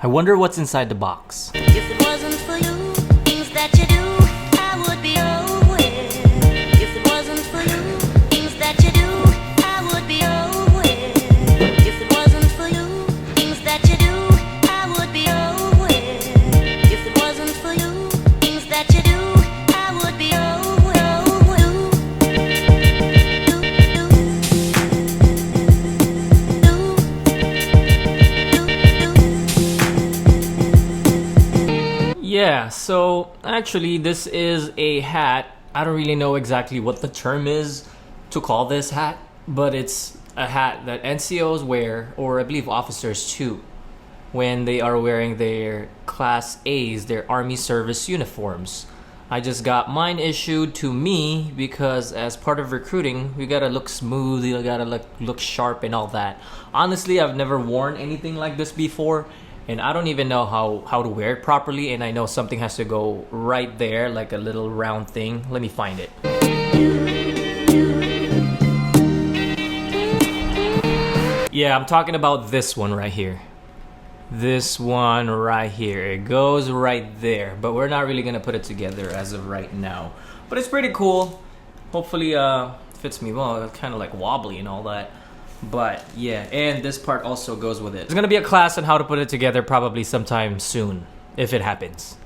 I wonder what's inside the box. If it wasn't for you, things that you do, I would be nowhere. If it wasn't for you, things that you do, I would be nowhere. If it wasn't for you, things that you do, I would be nowhere. If it wasn't for you, things that you do, I would be nowhere. Yeah, so actually this is a hat. I don't really know exactly what the term is to call this hat, but it's a hat that NCOs wear, or I believe officers too, when they are wearing their Class A's, their Army service uniforms. I just got mine issued to me because as part of recruiting, you gotta look smooth, you gotta look sharp and all that. Honestly, I've never worn anything like this before, and I don't even know how to wear it properly, and I know something has to go right there, like a little round thing. Let me find it. Yeah, I'm talking about this one right here. This one right here. It goes right there, but we're not really gonna put it together as of right now. But it's pretty cool. Hopefully fits me well. It's kind of like wobbly and all that. But yeah, and this part also goes with it. There's gonna be a class on how to put it together probably sometime soon, if it happens.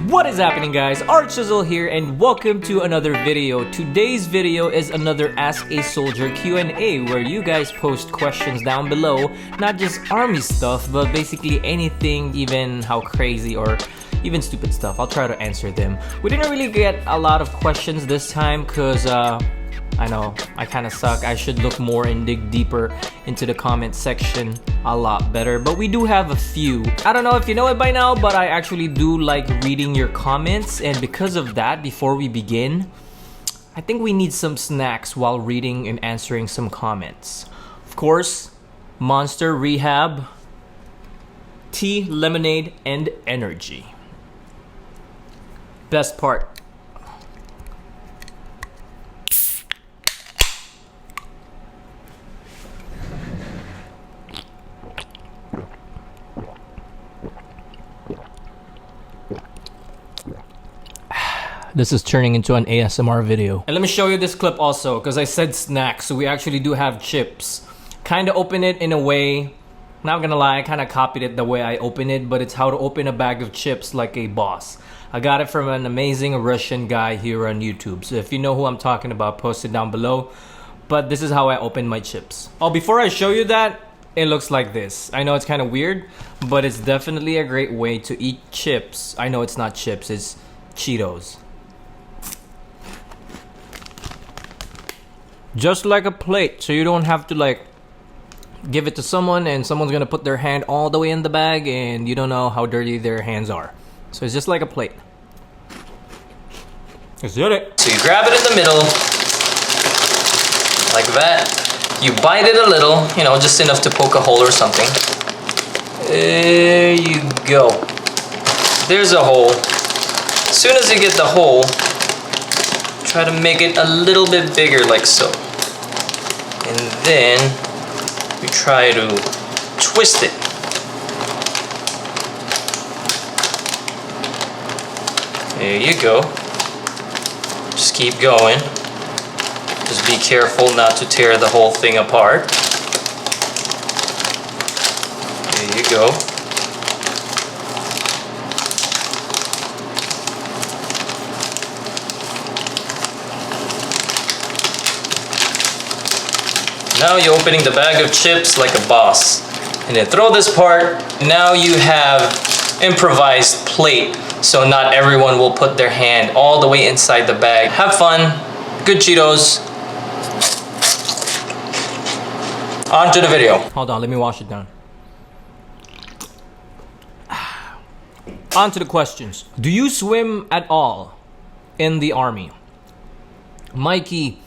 What is happening, guys? Archiezzle here, and welcome to another video. Today's video is another Ask a Soldier Q&A, where you guys post questions down below. Not just army stuff, but basically anything, even how crazy or even stupid stuff. I'll try to answer them. We didn't really get a lot of questions this time because I know, I kind of suck. I should look more and dig deeper into the comment section a lot better. But we do have a few. I don't know if you know it by now, but I actually do like reading your comments. And because of that, before we begin, I think we need some snacks while reading and answering some comments. Of course, Monster, Rehab, tea, lemonade, and energy. Best part. This is turning into an ASMR video. And let me show you this clip also, because I said snacks, so we actually do have chips. Kind of open it in a way, not gonna lie, I kind of copied it the way I open it, but it's how to open a bag of chips like a boss. I got it from an amazing Russian guy here on YouTube. So if you know who I'm talking about, post it down below. But this is how I open my chips. Oh, before I show you that, it looks like this. I know it's kind of weird, but it's definitely a great way to eat chips. I know it's not chips, it's Cheetos. Just like a plate, so you don't have to like give it to someone and someone's gonna put their hand all the way in the bag and you don't know how dirty their hands are. So it's just like a plate. Let's do it. So you grab it in the middle, like that. You bite it a little, you know, just enough to poke a hole or something. There you go. There's a hole. As soon as you get the hole, try to make it a little bit bigger like so. And then you try to twist it. There you go. Just keep going. Just be careful not to tear the whole thing apart. There you go. Now you're opening the bag of chips like a boss. And then throw this part. Now you have improvised plate. So not everyone will put their hand all the way inside the bag. Have fun. Good Cheetos. On to the video. Hold on, let me wash it down. On to the questions. Do you swim at all in the army? Mikey,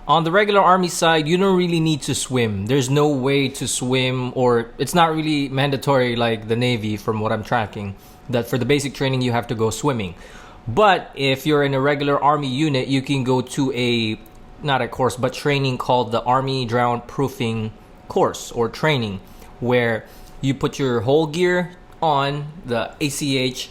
on the regular army side, you don't really need to swim. There's no way to swim, or it's not really mandatory like the Navy from what I'm tracking, that for the basic training you have to go swimming. But if you're in a regular army unit, you can go to a, not a course, but training called the Army Drown Proofing course or training, where You put your whole gear on, the ACH,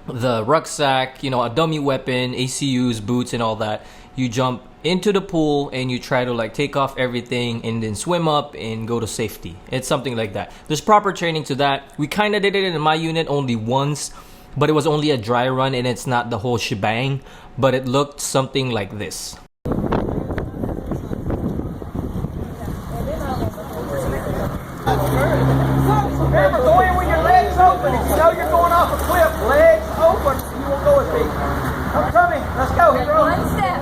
the rucksack, you know, a dummy weapon, ACUs, boots, and all that. You jump into the pool and you try to like take off everything and then swim up and go to safety. It's something like that. There's proper training to that. We kind of did it in my unit only once, but it was only a dry run and it's not the whole shebang, but it looked something like this. Remember, go in with your legs open. If you know you're going off a cliff, legs open, you will go with me. Come, Tommy, let's go. Hero. One step.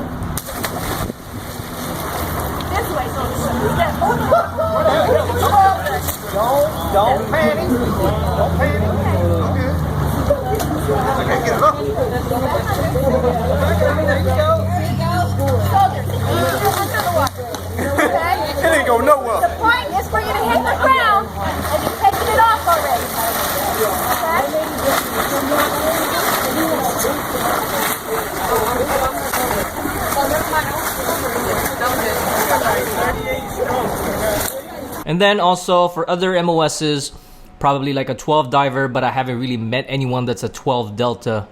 This way, so step. Don't panic. Don't panic. Okay. Okay, get it up. There you go. Shoulders. Under the water. Okay? It ain't going nowhere. The point is for you to hit the ground and you're taking it off already. And then also for other MOSs, probably like a 12 diver, but I haven't really met anyone that's a 12 delta,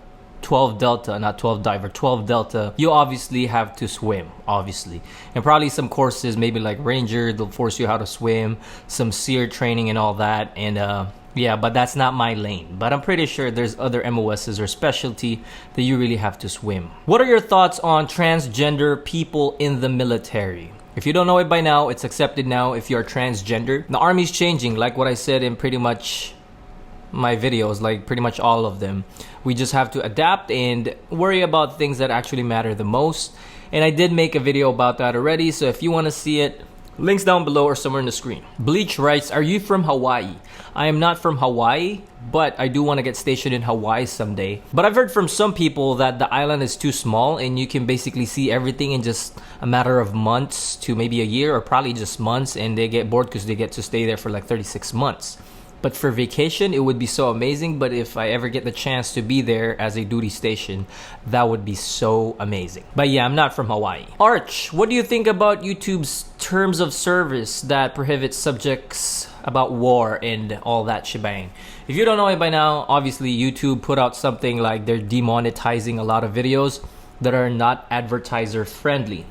not 12 diver, 12 delta. You obviously have to swim, obviously. And probably some courses, maybe like Ranger, they'll force you how to swim, some SEER training and all that. And yeah, but that's not my lane. But I'm pretty sure there's other MOSs or specialty that you really have to swim. What are your thoughts on transgender people in the military? If you don't know it by now, it's accepted now if you're transgender. The army's changing, like what I said in pretty much my videos, like pretty much all of them. We just have to adapt and worry about things that actually matter the most. And I did make a video about that already, so if you want to see it, links down below or somewhere in the screen. Bleach writes, are you from Hawaii? I am not from Hawaii, but I do want to get stationed in Hawaii someday. But I've heard from some people that the island is too small and you can basically see everything in just a matter of months to maybe a year, or probably just months, and they get bored because they get to stay there for like 36 months. But for vacation, it would be so amazing. But if I ever get the chance to be there as a duty station, that would be so amazing. But yeah, I'm not from Hawaii. Arch, what do you think about YouTube's terms of service that prohibits subjects about war and all that shebang? If you don't know it by now, obviously YouTube put out something like they're demonetizing a lot of videos that are not advertiser friendly.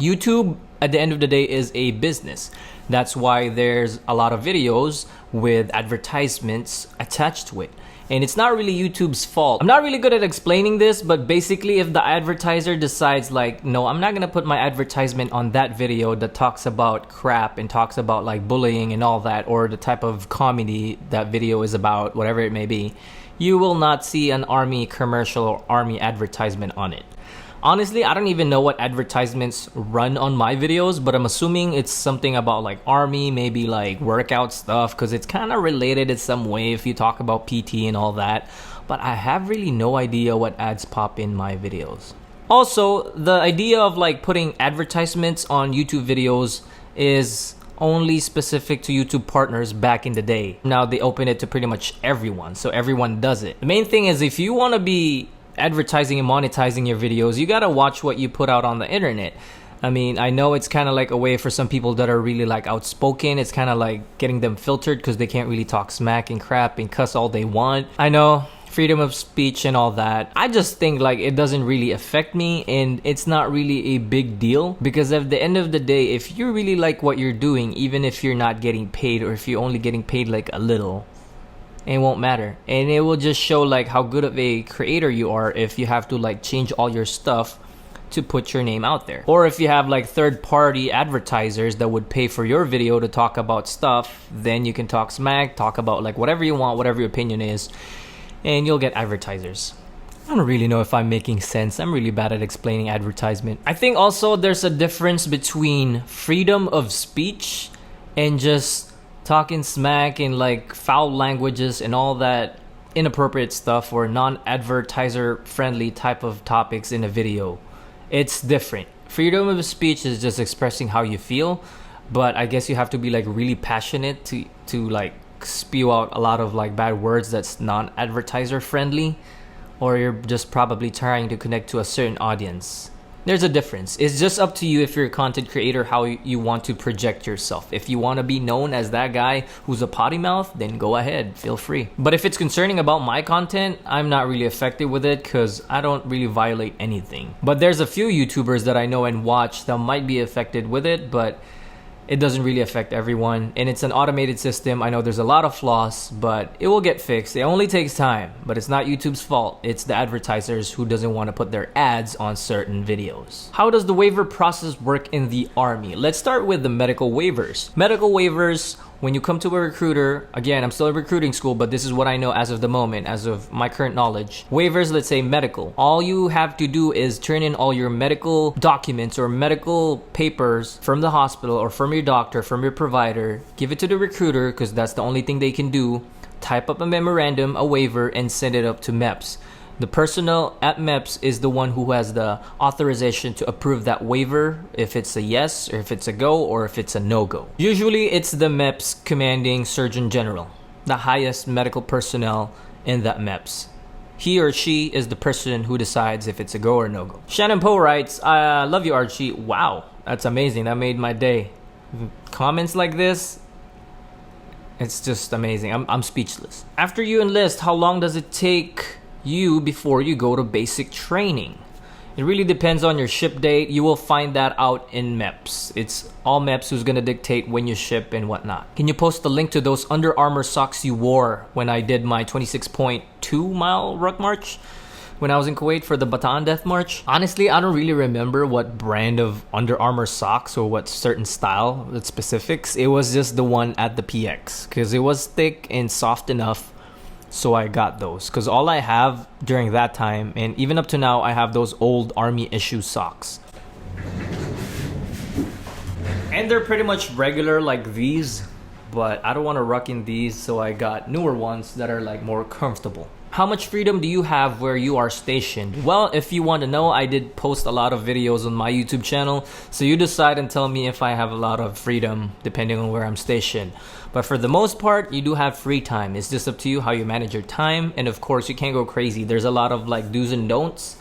YouTube, at the end of the day, is a business. That's why there's a lot of videos with advertisements attached to it. And it's not really YouTube's fault. I'm not really good at explaining this, but basically if the advertiser decides like, no, I'm not gonna put my advertisement on that video that talks about crap and talks about like bullying and all that, or the type of comedy that video is about, whatever it may be, you will not see an army commercial or army advertisement on it. Honestly, I don't even know what advertisements run on my videos, but I'm assuming it's something about like army, maybe like workout stuff, because it's kind of related in some way if you talk about PT and all that. But I have really no idea what ads pop in my videos. Also, the idea of like putting advertisements on YouTube videos is only specific to YouTube partners back in the day. Now they open it to pretty much everyone, so everyone does it. The main thing is if you want to be advertising and monetizing your videos, you gotta watch what you put out on the internet. I mean, I know it's kind of like a way for some people that are really like outspoken. It's kind of like getting them filtered because they can't really talk smack and crap and cuss all they want. I know, freedom of speech and all that. I just think like it doesn't really affect me, and it's not really a big deal, because at the end of the day, if you really like what you're doing, even if you're not getting paid, or if you're only getting paid like a little, it won't matter. And it will just show like how good of a creator you are if you have to like change all your stuff to put your name out there. Or if you have like third-party advertisers that would pay for your video to talk about stuff, then you can talk smack, talk about like whatever you want, whatever your opinion is, and you'll get advertisers. I don't really know if I'm making sense. I'm really bad at explaining advertisement. I think also there's a difference between freedom of speech and just talking smack and like foul languages and all that inappropriate stuff, or non-advertiser friendly type of topics in a video. It's different. Freedom of speech is just expressing how you feel, but I guess you have to be like really passionate to like spew out a lot of like bad words that's non-advertiser friendly, or you're just probably trying to connect to a certain audience. There's a difference. It's just up to you if you're a content creator how you want to project yourself. If you want to be known as that guy who's a potty mouth, then go ahead, feel free. But if it's concerning about my content, I'm not really affected with it because I don't really violate anything. But there's a few YouTubers that I know and watch that might be affected with it, but it doesn't really affect everyone, and it's an automated system. I know there's a lot of flaws, but it will get fixed. It only takes time, but it's not YouTube's fault. It's the advertisers who doesn't want to put their ads on certain videos. How does the waiver process work in the Army? Let's start with the medical waivers. Medical waivers, when you come to a recruiter, again, I'm still in recruiting school, but this is what I know as of the moment, as of my current knowledge. Waivers, let's say medical. All you have to do is turn in all your medical documents or medical papers from the hospital or from your doctor, from your provider, give it to the recruiter because that's the only thing they can do. Type up a memorandum, a waiver, and send it up to MEPS. The personnel at MEPS is the one who has the authorization to approve that waiver, if it's a yes, or if it's a go, or if it's a no-go. Usually, it's the MEPS commanding surgeon general, the highest medical personnel in that MEPS. He or she is the person who decides if it's a go or no-go. Shannon Poe writes, I love you, Archie. Wow, that's amazing. That made my day. Comments like this, it's just amazing. I'm speechless. After you enlist, how long does it take you before you go to basic training? It really depends on your ship date. You will find that out in MEPS. It's all MEPS who's gonna dictate when you ship and whatnot. Can you post the link to those Under Armour socks you wore when I did my 26.2 mile ruck march when I was in Kuwait for the Bataan Death March? Honestly, I don't really remember what brand of Under Armour socks or what certain style, the specifics. It was just the one at the PX because it was thick and soft enough. So I got those because all I have during that time, and even up to now, I have those old Army issue socks. And they're pretty much regular like these, but I don't want to ruck in these, so I got newer ones that are like more comfortable. How much freedom do you have where you are stationed? Well, if you want to know, I did post a lot of videos on my YouTube channel, so you decide and tell me if I have a lot of freedom depending on where I'm stationed. But for the most part, you do have free time. It's just up to you how you manage your time, and of course, you can't go crazy. There's a lot of like do's and don'ts,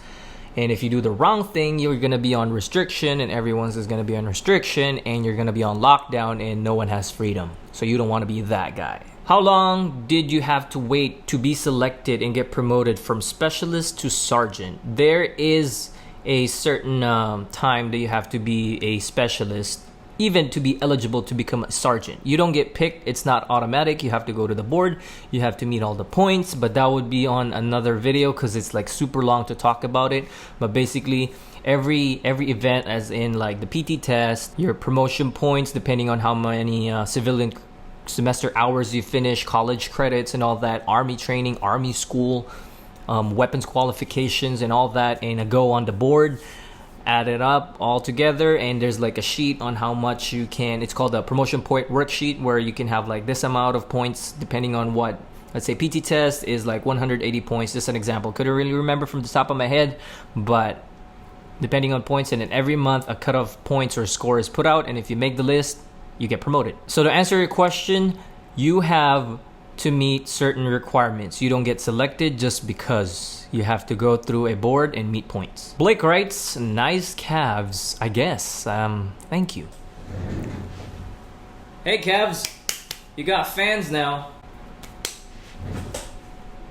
and if you do the wrong thing, you're gonna be on restriction, and everyone's is gonna be on restriction, and you're gonna be on lockdown, and no one has freedom. So you don't want to be that guy. How long did you have to wait to be selected and get promoted from specialist to sergeant? There is a certain time that you have to be a specialist, even to be eligible to become a sergeant. You don't get picked. It's not automatic. You have to go to the board. You have to meet all the points, but that would be on another video because it's like super long to talk about it. But basically, every event, as in like the PT test, your promotion points, depending on how many civilian semester hours you finish, college credits and all that, army training, army school, weapons qualifications and all that, and a go on the board, add it up all together, and there's like a sheet on how much you can, it's called a promotion point worksheet, where you can have like this amount of points depending on what, let's say PT test is like 180 points, just an example. Couldn't really remember from the top of my head, but depending on points, and then every month a cutoff points or score is put out, and if you make the list, you get promoted. So to answer your question, you have to meet certain requirements. You don't get selected just because. You have to go through a board and meet points. Blake writes, nice calves, I guess. Thank you. Hey calves, you got fans now.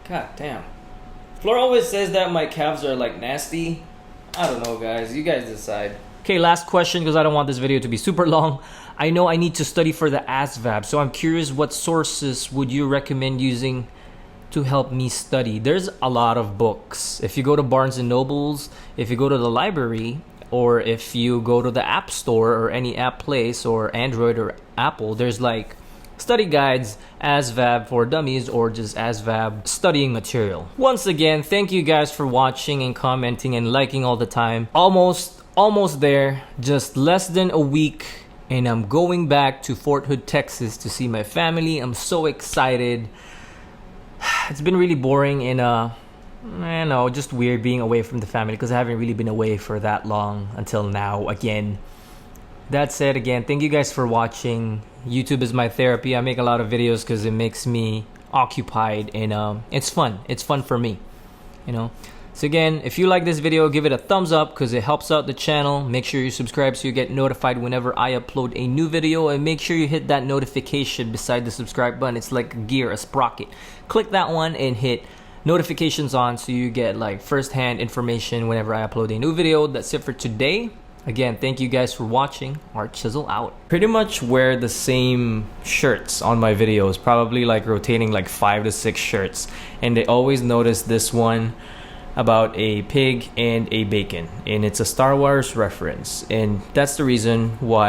God damn. Flora always says that my calves are like nasty. I don't know, guys. You guys decide. Okay, last question because I don't want this video to be super long. I know I need to study for the ASVAB, so I'm curious, what sources would you recommend using to help me study? There's a lot of books. If you go to Barnes & Nobles, if you go to the library, or if you go to the App Store or any app place or Android or Apple, there's like study guides, ASVAB for dummies, or just ASVAB studying material. Once again, thank you guys for watching and commenting and liking all the time. Almost there, just less than a week, and I'm going back to Fort Hood, Texas to see my family. I'm so excited. It's been really boring and I know, just weird being away from the family because I haven't really been away for that long until now again. That said, again, thank you guys for watching. YouTube is my therapy. I make a lot of videos because it makes me occupied, and it's fun. It's fun for me. you know. So again, if you like this video, give it a thumbs up because it helps out the channel. Make sure you subscribe so you get notified whenever I upload a new video, and make sure you hit that notification beside the subscribe button. It's like a gear, a sprocket. Click that one and hit notifications on so you get like first-hand information whenever I upload a new video. That's it for today. Again, thank you guys for watching. Archiezzle out. Pretty much wear the same shirts on my videos, probably like rotating like 5 to 6 shirts, and they always notice this one about a pig and a bacon, and it's a Star Wars reference, and that's the reason why